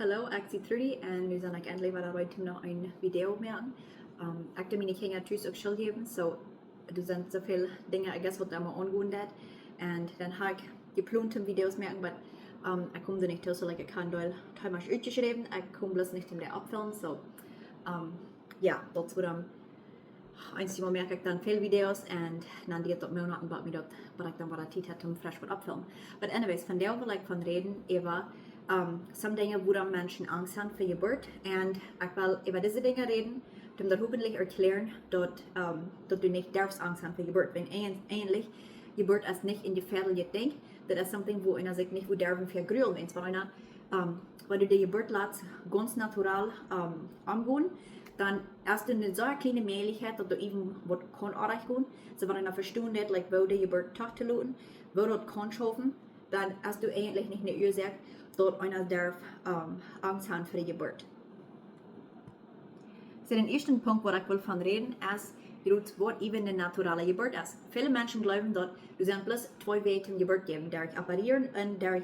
Hallo, ik zie Trudy en nu zijn ik eindelijk weer erbij om nog een video te maken. Ik heb mijn kinderen thuis ook schuld gegeven, so er zijn zoveel dingen, ik guess, wat daar maar ongehen dat. En dan heb ik geplant om video's maken, maar ik kom er niet tussen, like, ik kan daar helemaal uitgeschreven, ik kom bloß nicht um der abfilmen, so ja, dat wordt dan einzig merke ik dan veel video's en dan die het op maanden wat ik dan wat tijd had om fresh wat abfilmen. But anyways, vandaag wil ik van reden over some dingen waar mensen angst hebben voor Jeburt en ik wil over deze dingen reden om dat hoffentlich erklären dat du nicht darfst angst haben für Jeburt. Wenn eigentlich Jeburt ist nicht in die Fädel denkt, das ist something wo einer sich nicht wo darf für grülen ist, weil du die Jeburt lässt ganz natural angehen, dann hast du eine so kleine Möglichkeit, dass du eben was kann erreichen, so wenn du verstehen das, like wo die Jeburt toch zu lassen, wo du kann schaffen, dann hast du eigentlich nicht eine Ursache, dass einer darf Angst haben für die Jeburt. So, den ersten Punkt, wo ich will von reden, ist, was eben eine naturale Jeburt ist. Viele Menschen glauben, dass du bloß zwei Wege zum Jeburt geben, durch Apparieren und durch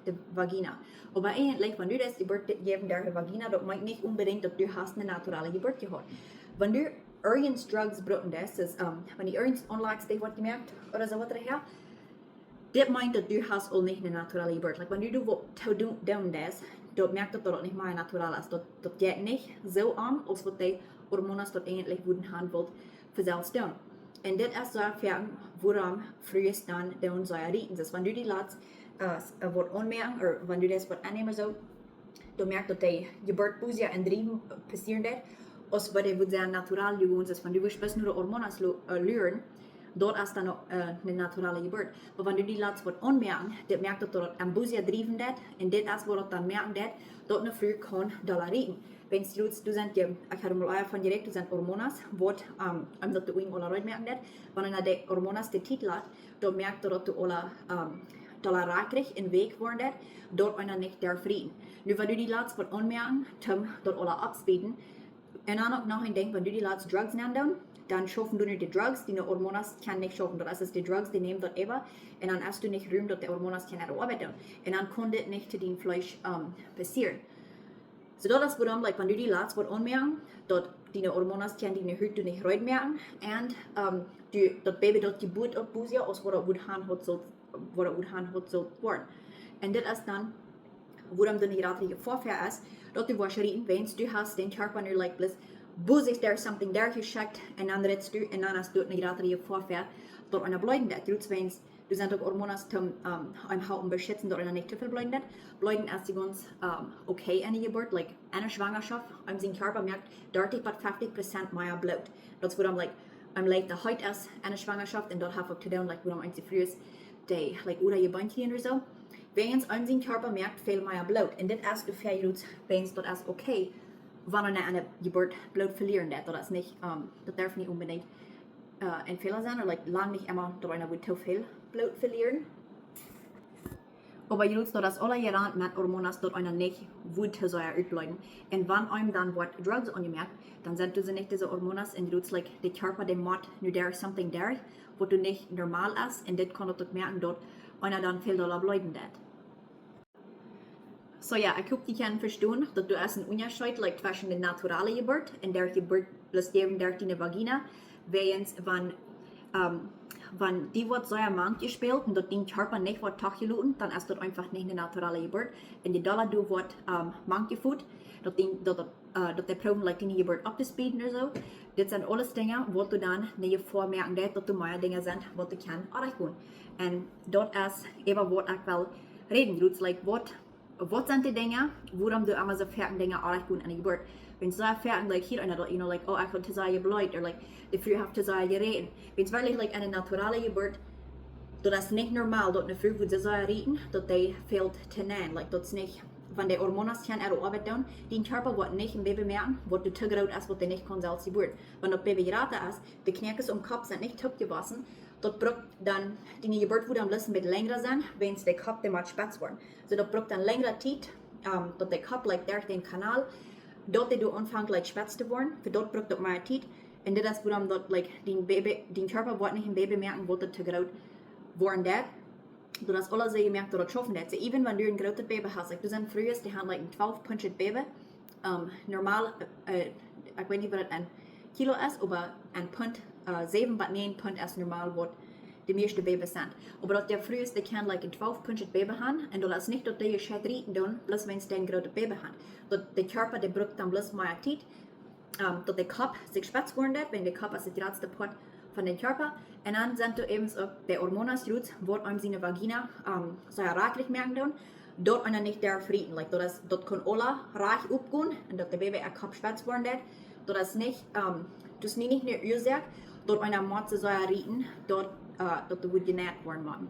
die Vagina. Aber eigentlich, wenn du das Jeburt geben durch die Vagina, das meint nicht unbedingt, dass du hast eine naturale Jeburt gehabt. Wenn du irgendwas Drugs brauchen, das ist, wenn du irgendwas anlegst, die was gemerkt oder so weiter her, das meint, dass du hast auch nicht eine naturale Jeburt. Like, wenn du was tun das, dat merkt dat dat niet meer naturaal is. Dat gaat niet zo aan als wat die hormonen dat eigenlijk worden handelt vanzelf doen. En dit is zover waarom vroeger dan zou je rieten. Dus wanneer du die laat wat aanmerken, of wanneer du das wat aannemen zou, dan merkt dat die Geburtbusia en Drieben passieren dat, als wat die wordt zijn naturaal gewoon. Dus wanneer du best nur de hormonen leren, dat is dan een naturale Geburt. Maar wanneer die laat wat aanmerken, dat merkt dat dat een busia drijven dat, en dit is wat dan merken dat een vrouw kan dolarieren. Wenn du zijn, ik heb er mal van direct, du zijn hormonen, wat, omdat de oing alle merken dat, wanneer de hormonen de tijd laat, dan merkt dat de alle dollar krijgt in week worden dat einer niet darf rieten. Nu wanneer die laat wat aanmerken, dat alle abspeden, en dan ook nog een ding, wanneer die laat drugs nemen, dann schaffen du nicht die Drugs, die Hormonas kann nicht schaffen. Das ist die Drugs, die nehmen dort eben. Und dann hast du nicht Raum, dass die Hormonas kann nicht arbeiten. Und dann kann das nicht zu dem Fleisch passieren. So das ist warum, like, wenn du die lässt, was anmerken, dass die Hormonas kann die Hütte nicht reinmerken. Und das Baby dort Geburt abbusen, als was er hat so worden. Und das ist dann, warum dann die ratliche Vorfahrt ist, dass du was reden, wenn du hast den Tag, wenn du like bist, is there something there geschickt en dan redst du en dan hast du een gratis Vorfahrt door een bleeden dat. Du zijn ook hormonen om Haut beschützen, door een niet te veel bleeden dat. Bleeden is die ganz okay in die Geburt, like eine Schwangerschaft, zijn Körper merkt 30-50% mehr Blut. Dat is waarom like leicht de Haut is eine Schwangerschaft en dat heeft ook te doen, like waarom een früh is, die like oder je bandje oder so. Wenn zijn Körper merkt veel meer Blut en dit is de Fähigkeit, wenn dat is okay. Wanneer na eine Geburt Blut verlieren dat is niet, dat darf niet unbedingt ein Fehler sein, oder like, lang nicht immer, dass einer wird zu viel Blut verlieren. Aber je dat is alle jaren met hormonen dat einer nicht wird zu sehr uitbleiden. Und wenn einem dann wat Drugs angemerkt, dann sind du nicht diese Hormonen und du like, der Körper, der macht nur there something there, was du nicht normal ist, und das kann du merken, dass einer dann viel doller bleiden dat. So ja, ich hoffe, die können verstehen, dass du einen Unterschied like, zwischen der naturalen Geburt und der Geburt plus geben durch die Vagina, während wenn die wird so ein mankj spielt und dort den Körper nicht wird toch jeloten, dann ist das einfach nicht eine naturale Geburt. Und die Dollar du wird mankj food, dass der Proben like die Geburt abzuspielen oder so. Das sind alles Dinge, wo du dann nicht vormerken, dass du mehr Dinge sind, was du kannst erreichen. Und dort ist eben, was ich will reden, du like, was sind die Dinge, warum du immer so fertige Dinge erreichen an der Geburt? Wenn du so fertig, like hier einer, you know, like, oh, ich will zu sagen, Leute, oder like, die Frau hat zu sagen, reden. Wenn es wirklich like eine naturale Geburt, das ist nicht normal, dass eine Frau zu sagen, reden, dass die fehlt zu nennen, like, das ist nicht, wenn die Hormonen kann ihre Arbeit tun, dein Körper wird nicht im Baby merken, was du zu groß ist, was du nicht kannst als Geburt. Wenn das Baby geraten ist, die Knöchel am Kopf sind nicht abgewaschen, dat braucht dann, die Geburt wird am besten mit länger sein, wenn es der Kopf der spitz wird. So das braucht dann längere Zeit, dass der Kopf like durch den Kanal, dort du anfängt like spitz zu werden, für dort braucht das mehr Zeit. Und das ist warum like den Körper wird nicht im Baby merken, was das zu groß worden dat. du das alle sehr gemerkt oder schaffen das. Even wenn du ein großes Bäbe hast, like, du sind früher, die haben like ein 12-Pfund Bäbe, normal, ich weiß nicht, was ein Kilo ist, aber ein Pfund, 7 bis 9 Pfund ist normal, was die meisten Babys sind. Aber der früheste, die kann like ein 12-Pfund Bäbe haben, und du lässt nicht, dass die gescheit rieten tun, bloß wenn sie ein großes Bäbe haben. Der Körper, der braucht dann bloß mehr Zeit, dass der Kopf sich spitz geworden wird, wenn der Kopf ist der letzte Part von dem Körper. Und dann sind du eben so, der Hormonas, wo einem seine Vagina so reichlich merken tun, dort einer nicht darf rieten. Like, dort kann alle reich aufgehen, und dass der Baby ein Kopf spitz geworden wird, das nicht, das nicht nur Ursache, dort einer Matze so rieten, dort du wird genäht worden machen.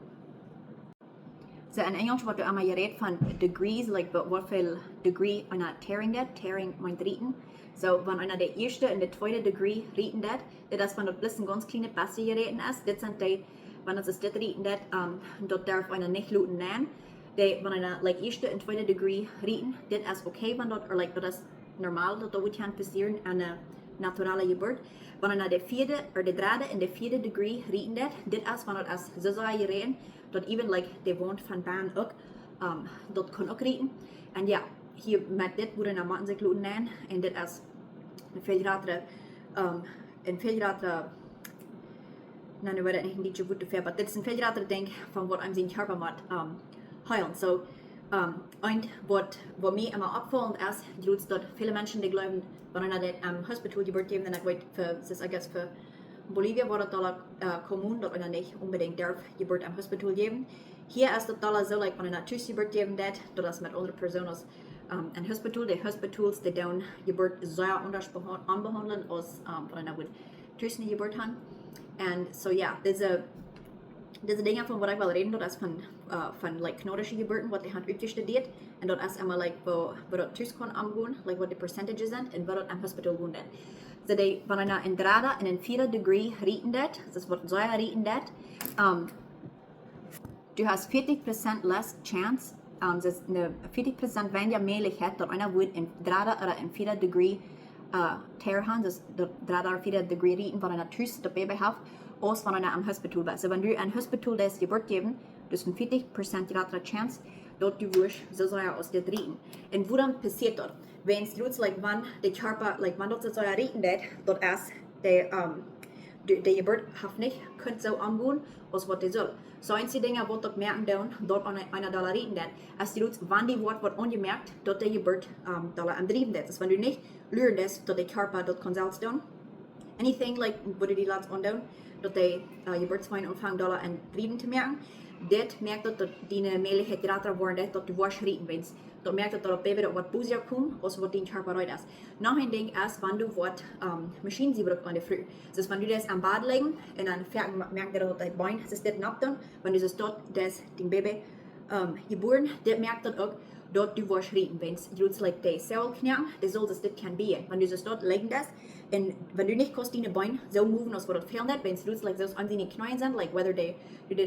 So in Englisch wird einmal geredet von degrees, like what viel degree einer tearing that, tearing meint rieten. So wenn einer der erste und der zweite degree rieten that, das von dort ein ganz kleine Basse gereden ist, das sind die, wenn es das rieten that, dort darf einer nicht luten nennen. Wenn einer like erste und zweite degree rieten, das ist okay, wenn dort, oder like das ist normal, dort wird ja passieren eine naturale Jeburt. Wenn einer der vierte oder der dritte und der vierte degree rieten that, das ist, wenn dort als so gereden, dort even like der wohnt von Bahn auch, dort kann auch rieten. Und ja, hier mit das wurde eine Mann sich luten nennen, und das ist ein viel größere, nein, ich weiß nicht, ein bisschen gut dafür, aber das ist ein viel größeres Ding, von was einem sein Körper macht, heilen. So, und was mir immer auffallend ist, dort viele Menschen, die glauben, wenn einer am Hospital Geburt geben, dann für Bolivien war das da kommun, dass einer nicht unbedingt darf Geburt am Hospital geben. Hier ist das da so, like, wenn einer tschüss Geburt geben darf, das mit anderen Personen ein Hospital, die Hospitals, die dann Geburt sehr anders anbehandeln, als wenn einer tschüss eine Geburt haben. Und so ja, diese Dinge, von was ich will reden, das ist von like, knotische Geburten, was die Hand üblich studiert, und dort ist immer, like, wo dort tschüss kann angehen, like, was die Percentages sind, und wo dort am Hospital gehen. So, wenn einer in 3. und in 4. Degree rieten das ist, was so rieten das, du hast 40% less chance, das ist eine 40% weniger Möglichkeit, dass einer wird in 3. oder in 4. Degree tear haben, das ist 3. oder 4. Degree rieten, wenn einer tschüss das Baby hat, als wenn einer am Hospital ist. So, wenn du ein Hospital das Geburt geben, das ist eine 40% größere Chance, dass du wirst so aus der rieten. Und wo dann passiert das? Wenn es jetzt, like, wenn der Körper, like, wenn das so rieten wird, dort ist der Geburt hat nicht, könnte so angehen, als was die soll. So eins die Dinge, wo dort merken dort einer da rieten wird, als die jetzt, wenn die Wort wird angemerkt, dort der Geburt da am Drieben wird. Das wenn du nicht lernen das, dort der Körper dort kann selbst tun. Anything, like, wo du die Leute andauern, dort der Geburtswein anfangen da an Drieben zu merken, das merkt dort die Möglichkeit größer worden, dort du wirst rieten willst. Dort merkt dass das Baby dort was Busier kommt, als was dein Körper reut ist. Noch ein Ding ist, wenn du was Maschinen sie braucht an der Früh. Das ist, wenn du das am Bad legen, und dann merkt dass dein Bein, das ist das nackt dann, wenn du das dort, das, dein Baby geboren, das merkt das auch, dort du wirst rieten. Wenn es jetzt like die Zell knacken, das soll das kann be. Wenn du das dort legen das, und wenn du nicht kannst deine Beine so moven, als was dort fehlen wird, wenn es jetzt like so an deine Knien sind, like whether du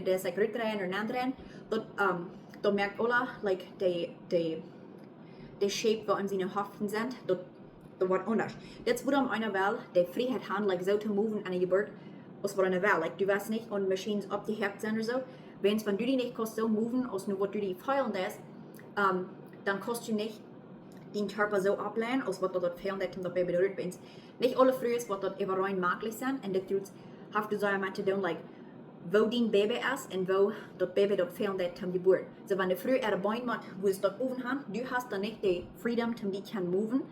das like rückdrehen oder nachdrehen, dort merkt alle, like die Shape, wo an seine Haften sind, dort wird anders. Das würde einer will, die Freiheit haben, like so zu moven an der Geburt, als was einer will. Like, du weißt nicht, an Maschinen abgehackt sind oder so. Wenn du die nicht kannst so moven, als nur was du die feilen lässt, dann kannst du nicht den Körper so ablehnen, als was dort fehlen, dass das Baby dort ist. Nicht alle Frühe, was dort eben rein möglich sind, und das hast du so einmal zu tun, like, wo dein Baby ist und wo das Baby dort fehlen wird zum Geburt. So wenn du früh ein Bein macht, wo es dort oben hat, du hast dann nicht die Freedom, die kann moven.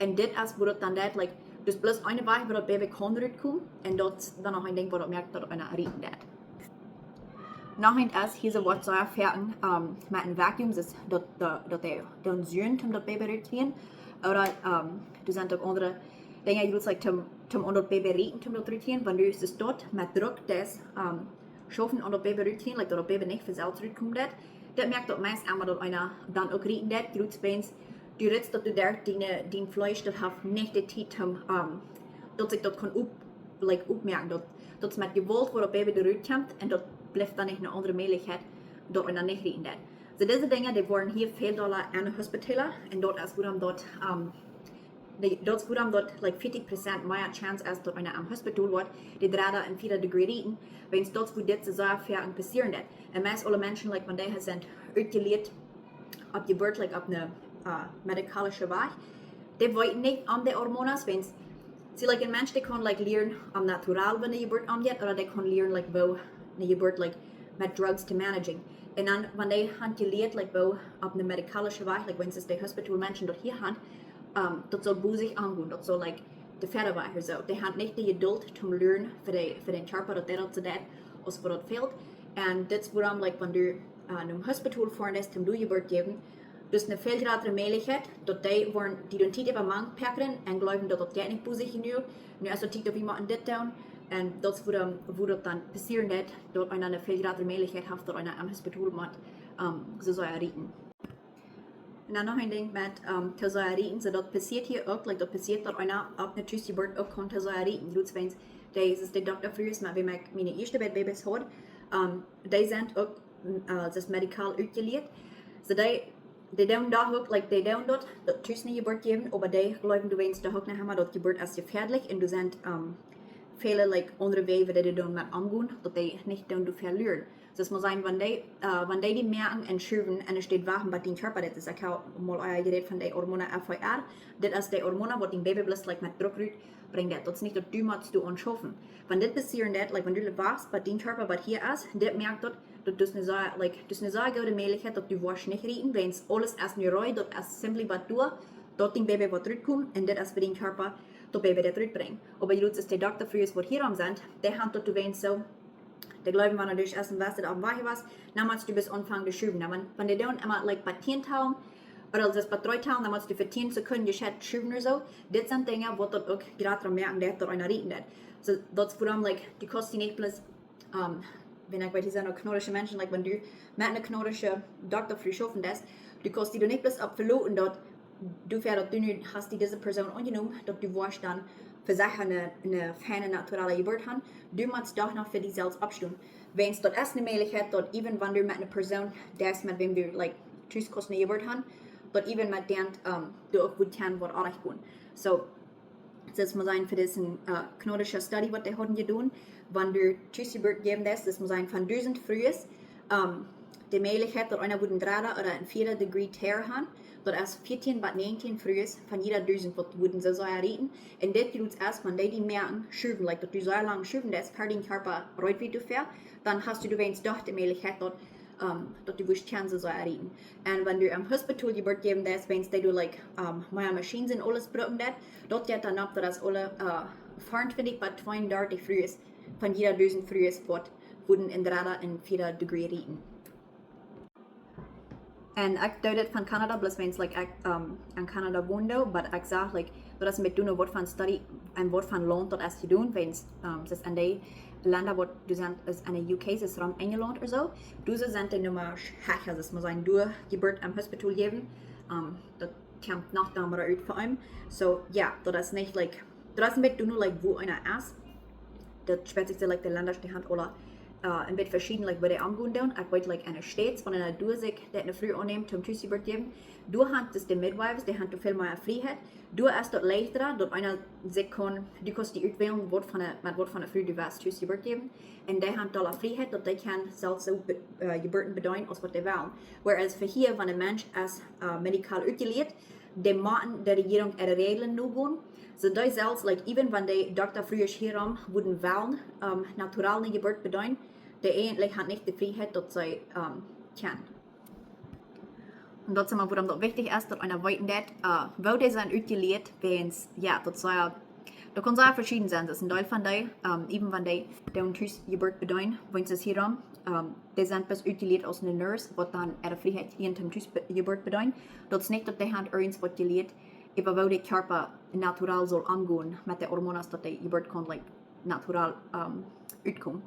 Und das ist, wo dort dann das, like, das ist bloß eine Woche, wo das Baby kann kommen, und dort dann noch ein Ding, wo dort merkt, dass einer rieten wird. Noch ein ist, hier so was so erfahren, mit einem Vakuum, das ist dort der Söhne, das Baby rütteln. Oder, du sind auch andere Dinge, die like, zum das Baby rieten, das rütteln, wenn du es dort mit Druck, das, schaffen an das Baby rütteln, like, dass das Baby nicht für selbst zurückkommt. Das merkt das meist einmal, dass einer dann auch rieten wird, du ritzt, dass du dort dein Fleisch, das hat nicht die Zeit, dass sich das kann aufmerken, dass mit Gewalt, wo das Baby zurückkommt, und das bleibt dann nicht eine andere Möglichkeit, dass einer nicht rieten wird. So diese Dinge, die wurden hier viel an den Hospitalen, und dort ist, wo dann dort dat is waarom dat like 50% meer chance is dat een hospital wordt, die draden en 4 degree rieten, wens dat voor dit zo ver passeren dat. En meest alle mensen, like, wanneer zijn uitgeleerd op Jeburt, like op een medicalische weg, die weten niet om de hormonen, wens sie like een mens die kan like leren om naturale wanneer Jeburt omgaat, of die kan leren like hoe een Jeburt like met drugs te managen. En dan wanneer han geleerd like hoe op een medicalische weg, like wens es de hospital mensen dat hier gaan, dat zal boe zich aandoen, dat zal like de verder weg zo. Die hebben niet de geduld om leren voor de charpa dat dat dat als voor dat veld. En dit is waarom like wanneer een hospital voor is om doe Jeburt geven, dus een veel grotere mogelijkheid dat die doen tijd hebben mankj pakken en geloven dat dat niet boe zich nu als dat tijd op iemand dit doen. En dat is hoe dat dan passeren dat een veel grotere mogelijkheid heeft dat een hospital moet zo rieten. En dan nog een ding met te zou rieten, so dat passiert hier ook, like dat passiert dat einer op een Jeburt ook kan te zou rieten. Dus wens, dat is de dokter vroeger, maar wie ik mijn eerste baby's had, die zijn ook dus medicaal uitgeleerd. So die doen dat ook, like die doen dat thuis een Jeburt geven, maar die geloven de wens dat ook niet helemaal dat Jeburt als jefäadlich en dus zijn vele like andere weven die doen met omgaan, dat die niet doen te veel leren. Dus het moet zijn, wanneer die merken en schuiven en er steht wagen bij die körper, dat is ook al mal euer gereed van die hormonen FIR, dit is die hormonen wat die baby bloß like met druk ruit, brengt dat. Dat is niet dat du moet doen anschaffen. Wenn dit passieren dat, like wanneer du wachst bij die körper wat hier is, dit merkt dat dus een zo goede mogelijkheid dat du was niet rieten, wens alles is nu rooi, dat is simply wat doen, dat die baby wat terugkomt en dit is voor die körper, dat baby dat terugbrengt. Aber je doet de dokter vroeger wat hierom zijn, die gaan dat du wens zo. De geloven van dus erst was dat op weg was, dan moet je bis anfangen te schuiven. Wenn die doen immer like bei 10 Tagen oder dus bei 3 Tagen, dan moet je voor 10 Sekunden je schat schuiven zo. Dit zijn dingen wat dat ook graag merken dat er een rieten dat. So dat is vooral like die kosten niet plus wenn ik weet, die zijn ook knorrische mensen, like wanneer met een knorrische dokter voor schaffen dat, die kosten die niet plus op verloten dat du ver dat du nu hast die deze persoon ongenomen, dat du was dan für sich eine feine naturale Jeburt haben, du musst doch noch für dich selbst abstimmen. Wenn es dort erst eine Möglichkeit, dort even wenn du mit einer Person, der ist mit wem du like Tschüsskosten Jeburt haben, dort even mit denen du auch gut kennen, was auch gut. So, das muss sein für diesen knotische Study, was die haben getan, wenn du Tschüss-Jeburt geben lässt, das muss sein von 1000 frühes, die Möglichkeit, dort einer guten Draht oder ein 4 Degree Tear haben, dat is 14 bis 19 frühes van jeder 1000 wat worden ze zo rieten. En dit doet erst, wanneer die merken, schuiven, like dat du so lang schuiven, dat is per die körper rood wie du ver, dan hast du wens doch de mogelijkheid dat du wist chances zo rieten. En wanneer du am Hospital Jeburt geben, dat is wens dat du like meer machines en alles brücken dat gaat dan op, dat is alle 24 bis 32 frühes van jeder 1000 frühes wat worden in Draht in 4 Degree rieten. En ik doe dit van Canada, plus wens like ik in Canada woonde, maar ik zag like dat is met doen wat van studie en wat van land dat is te doen, wens dus in die landen wat dus is in de UK is rond Engeland of zo, dus zijn de nummers hecher, dus moet zijn door Jeburt am Hospital geven, dat komt nog dan maar uit voor hem, so ja, dat is niet like, dat is met doen like wo einer is, dat speelt like de landen die hand alle een beetje verschieden, like, bij de aangaan doen. Ik weet, like, in de States, van een doe zich dat een vrouw aanneemt om Jeburt te geven. Doe hand dus de midwives, die hebben veel meer vrijheid. Doe is dat leichter, dat einer zich kan, die kost die uitwählen, wat van een vrouw die was Jeburt geven. En die hebben alle vrijheid, dat die kan zelf zo Jeburten beduiden als wat die willen. Whereas voor hier, van een mens is medicaal uitgeleerd, die maken de regering er regelen nu gaan. So die zelfs, like, even wenn die dokter vroeger hierom würden wollen, naturale Jeburt beduiden, die eigentlich hat nicht die Freiheit, dat zij kennen. Und dat is maar waarom dat wichtig is, dat einer weten dat, wel die zijn uitgeleerd, wens, ja, dat zou dat kan sehr verschieden sein. Das ist ein Teil von die, even wenn die thuis Jeburt beduiden, wenn sie es hierom, die sind bis uitgeleerd als een nurse, wat dan er Freiheit in dem thuis Jeburt beduiden. Dat is niet dat die hand ergens wat geleerd, über wo die Körper natural soll angehen mit den Hormonen, dass die Jeburt kann like, natural uitkommen.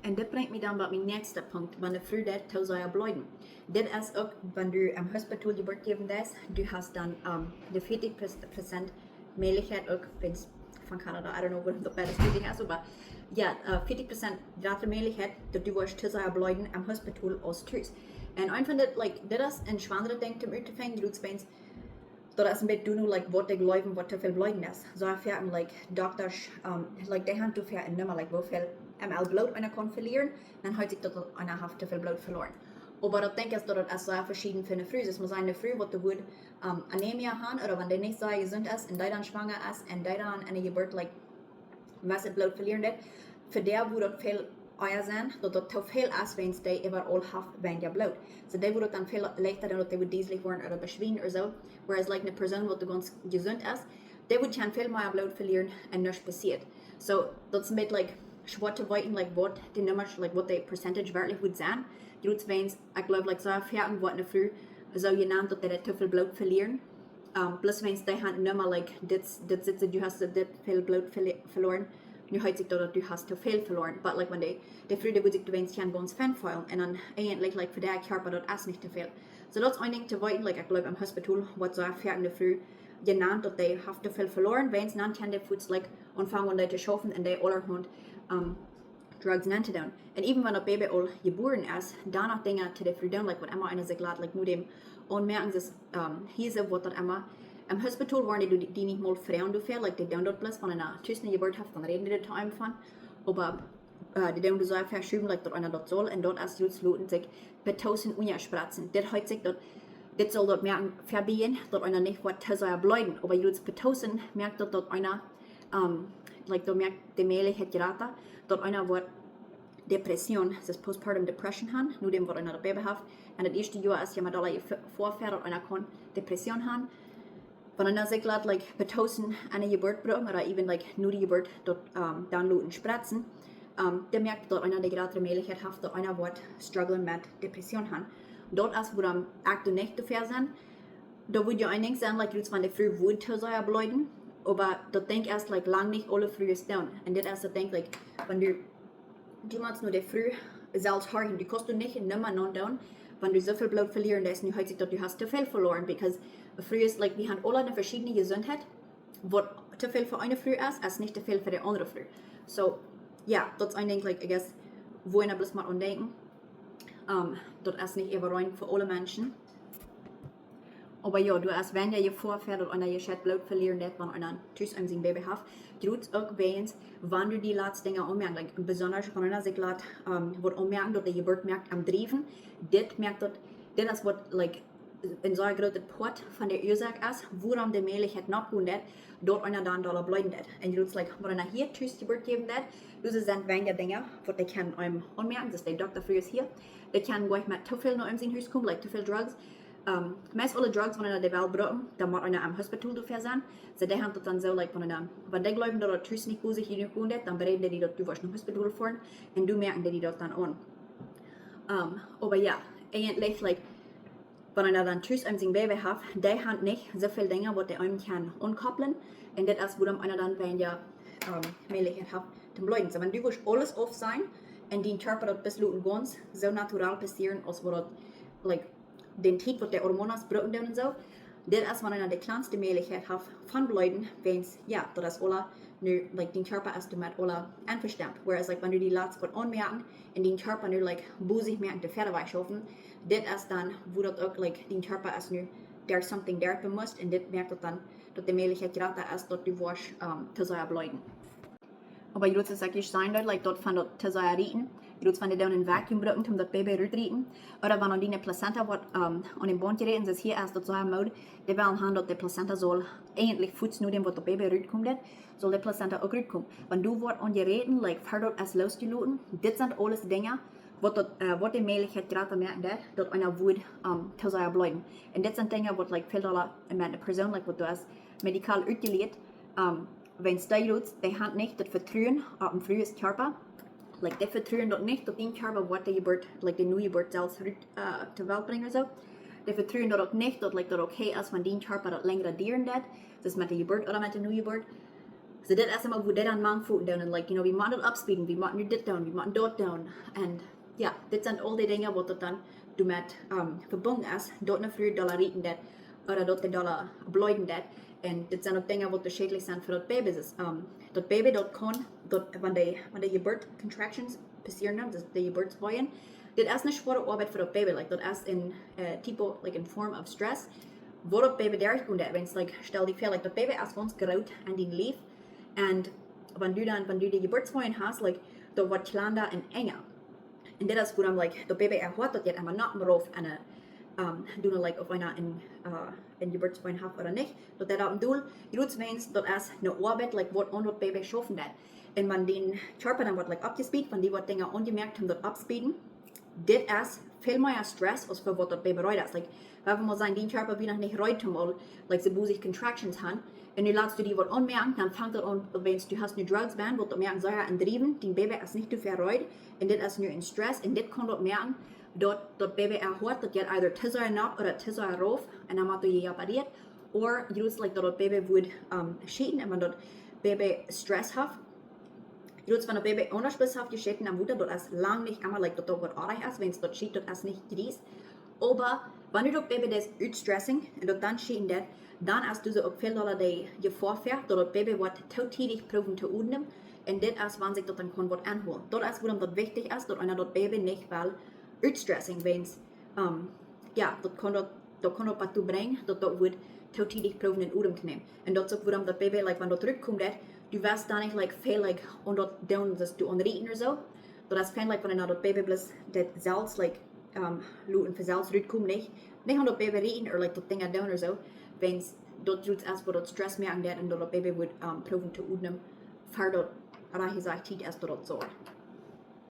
Und das bringt mich dann bei meinem nächsten Punkt, wenn die Frau das soll bleeden. Das ist auch, wenn du am Hospital Jeburt geben lässt, du hast dann die 40% Möglichkeit, auch wenn es von Kanada, I don't know, ob das richtig ist, aber ja, 40% gratis Möglichkeit, dass du wirst zu bleeden am Hospital als Tschüss. Und einfach das, like, das ist ein schwanere Ding zum Utfangen, du dat is een beetje doen like wat ik geloven wat te veel bleeden is. Zo ervaren like dokters like die gaan te ver en nummer like hoeveel ml bloed einer kan verlieren, dan houdt zich dat einer heeft te veel bloed verloren. Aber dat denk ik dat het so verschieden für eine Frau ist. Man eine Frau, wat de woord anemia haben, oder wenn die nicht so gesund ist, und die dann schwanger ist, und die dann eine Geburt like was het bloed verlieren wird, für der wo dat veel eier zijn, dat dat te veel is, wenn die überall haft, wenn der bloed. So die wo dat dann veel leichter, dat die wo dieselig worden, oder beschwingen oder so, whereas like eine Person, wat ganz gesund ist, die wo kann viel mehr bloed verlieren, und nichts passiert. So, dat is een beetje like, schwer te weten, like wat die nummers, like wat die percentage werkelijk moet zijn. Groot weens, ik geloof, like zo ervaren wat een vrouw zou je naam dat die te veel bloed verlieren. Plus weens die gaan nummer, like, dit zit, du hast dit veel bloed verloren. Nu houdt zich dat du hast te veel verloren. But like, wanneer die vrouw die moet zich weens gaan bij ons fanfeilen. En dan eigenlijk, like, voor die körper dat is niet te veel. So dat is een ding te weten, like, ik geloof, im hospital, wat zo ervaren de vrouw genannt, dat die heeft te veel verloren. Weens dan kan die voets, like, aanvangen die te schaffen en die allerhand drugs in te doen. En even wanneer dat baby al geboren is, danach dingen te de vrouw doen, like wat Emma in zich laat, like nu dem aanmerken, is hier wat dat Emma im hospital waren die niet mal vrouwen doen veel, like die doen dat plus, wanneer een tussen geboren heeft, dan reden die er van. Aber die doen so verschieben, like dat einer dat soll, en dat is dus loten zich pitocen unspratzen. Dit houdt zich dat dit soll dat merken verbieden, dat einer nicht wat te zou bleiden. Aber jullie pitocen merkt dat einer like dat merkt de möglichkeit geraten, dat einer wat depression, das ist Postpartum Depression haben, nur dem, was einer das Baby hat. Und das erste Jahr ist ja mal alle Vorfälle, dass einer kann Depression haben. Wenn einer sich lässt, like, pitocen eine Geburt brauchen, oder even, like, nur die Geburt dort, dann loten spretzen, der merkt, dass einer die gerade die Möglichkeit hat, dass einer wird strugglen mit Depression haben. Dort ist, wo dann aktuell nicht dafür sind, da würde ja einiges sein, like, wenn die Früh wohnt, so ja bleiden, aber das denkt erst, like, lang nicht alle Früh ist down. Und das ist das Ding, like, wenn du machst nur die Früh selbst horchen, du kannst du nicht nimmer non down, wenn du so viel Blut verlieren lässt, nu hört sich, dass du hast zu viel verloren, because früh ist, like, wir haben alle eine verschiedene Gesundheit, was zu viel für eine Früh ist nicht zu viel für die andere Früh. So, ja, das ist ein Ding, like, I guess, wo ich bloß mal andenken, das ist nicht immer rein für alle Menschen. Aber ja, du hast, wenn je vorfährt und einer je Blut verlieren lässt, wenn einer tschüss an sein Baby hat, tut auch weins, wenn du die letzten Dinge anmerkst, like, besonders wenn einer sich lässt, wird anmerken, dass die Geburt merkt am Driefen, das merkt, das ist, was, like, in so einem großen Port von der Ursache ist, woran die Möglichkeit nachgehen wird, dort einer dann Dollar bleiben wird. Und du like, wenn einer hier tschüss Geburt geben wird, das sind weniger Dinge, was die können einem anmerken, das ist der Doktor früher hier, die können gleich mit zu viel noch in sein Haus kommen, like, zu viel Drugs. Meist alle Drugs, wenn einer die Welt brauchen, dann muss einer am Hospital dafür sein. So die haben das dann so, like, wenn die glauben, dass das nicht gut sich hier tun wird, dann bereden die, dass du wirst nach Hospital fahren und du merken die das dann an. Aber ja, eigentlich, like, wenn einer dann tschüss an sein Baby hat, die haben nicht so viele Dinge, was die einem kann ankoppeln. Und das ist, wo dann einer dann, wenn der Möglichkeit hat, zu bleiben. So, wenn du willst alles auf sein und dein Körper das bis ganz so natural passieren, als wo das, like, den Trieb, was der Hormone brauchen und so, das ist, wenn einer die kleinste Möglichkeit hat, von bleiben, wenn es, ja, das ist alle, nu, like, den Körper ist damit alle einverstanden. Whereas, like, wenn du die Leute anmerken, und den Körper nur, like, busig merken, die Pferde wegschaffen, das ist dann, wo das auch, like, den Körper ist nur, there's something there be musst, und das merkt das dann, dass die Möglichkeit gerade ist, dass du wirst, zu sehr bleiben. Aber ich würde wirklich sein, dass, like, dort von dort zu sehr rieten, ich wenn die dann in Vakuum brauchen, um das Baby rüberrieten, oder wenn die eine Plazenta wird, an dem Band gereden, das hier ist, das so ein Mode, die wollen haben, dass die Plazenta soll eigentlich Fuß nur dem, was das Baby rüberkommt, soll die Plazenta auch rüberkommen. Wenn du wird an gereden, like, fördert es loszuluten, das sind alles Dinge, was die Möglichkeit gerade merken, dass einer wird, zu sehr bleiben. Und das sind Dinge, was, like, viel Dollar in einer Person, like, was du hast medikal ausgelegt, wenn es die tut, die haben nicht das Vertrauen auf den frühen Körper, like, die vertrauen dort nicht, dass den Körper, was die Geburt, like, die neue Geburt selbst zur Welt bringen oder so. Die vertrauen dort auch nicht, dass, like, das okay ist, wenn den Körper das länger dauern wird, das mit der Geburt oder mit der neuen Geburt. So das ist immer, wo die dann manchmal tun, und, like, you know, wir machen das upspeeden, wir machen das down, wir machen dort down. Und ja, das sind all die Dinge, was dann damit verbunden ist, dort eine frühe Dollar rieten wird, oder dort die Dollar bleiden wird. Und das sind auch Dinge, die schädlich sind für das Baby. Das Baby dort kann, wenn die Geburt-Contractions passieren, die Geburtswehen, das ist eine schwere Arbeit für das Baby. Like, das ist in Form of Stress. wo dat bäbe derg komt, wens like stel die veel like dat bäbe als ons groot en die lief en wanneer du die Geburtswein hast, like dat wordt kleiner en enger. En dit is waarom like dat bäbe hoort dat je het maar not meer auf en doen like of einer in Geburtswein hat oder nicht. Dat dat doel, groot wens dat is een arbeid like wat on dat bäbe schaffen dat. En man den Körper dann wird like abgespeed, van die wat Dinge ungemerkt haben dort abspeeden. Dit is veel meer stress als voor wat dat bäbe reut is. Like, wenn wir sagen, den Körper wie noch nicht reut haben, like so busig contractions haben, und du lässt du die was anmerken, dann fängt das an, wenn du hast eine Drugs band, wird das merken, Säure entrieben, den Baby ist nicht zu viel reut, und das ist nur in Stress, und das kann das merken, dass das Baby erhört, dass jetzt either Tisser nach oder Tisser rauf, und dann macht du je appariert, oder just like, dass das Baby wird schieten, und wenn das Baby Stress hat, just wenn das Baby Unterschiss hat, geschieht am Mutter, das ist lang nicht einmal, like, dass das was artig ist, wenn es das schiet, das ist nicht gries, aber wenn du das Baby das utstressing, und das dann schieten das, dann hast du so auch viel die Gefahr fährt, dass das Baby wird tautätig proben zu udnem, und das ist, wenn sich das dann kann was anholen. Das ist, warum das wichtig ist, dass einer das Baby nicht will utstressing, wenn es, ja, das kann das dazu bringen, dass das wird tautätig proben in Udem nehmen. Und das ist auch, warum das Baby, like, wenn das zurückkommt, du wirst da nicht, like, viel, like, und das down, dass du anrieten oder so. Das ist fein, like, wenn das Baby bloß das Salz, like, luten für Salz zurückkommt, nicht an das Baby rieten oder, like, das Dinge down oder so. Wenn es dort tut, erst wo das Stress merken, und das Baby wird proben zu udnem, für das, aber ich sage, ist das so.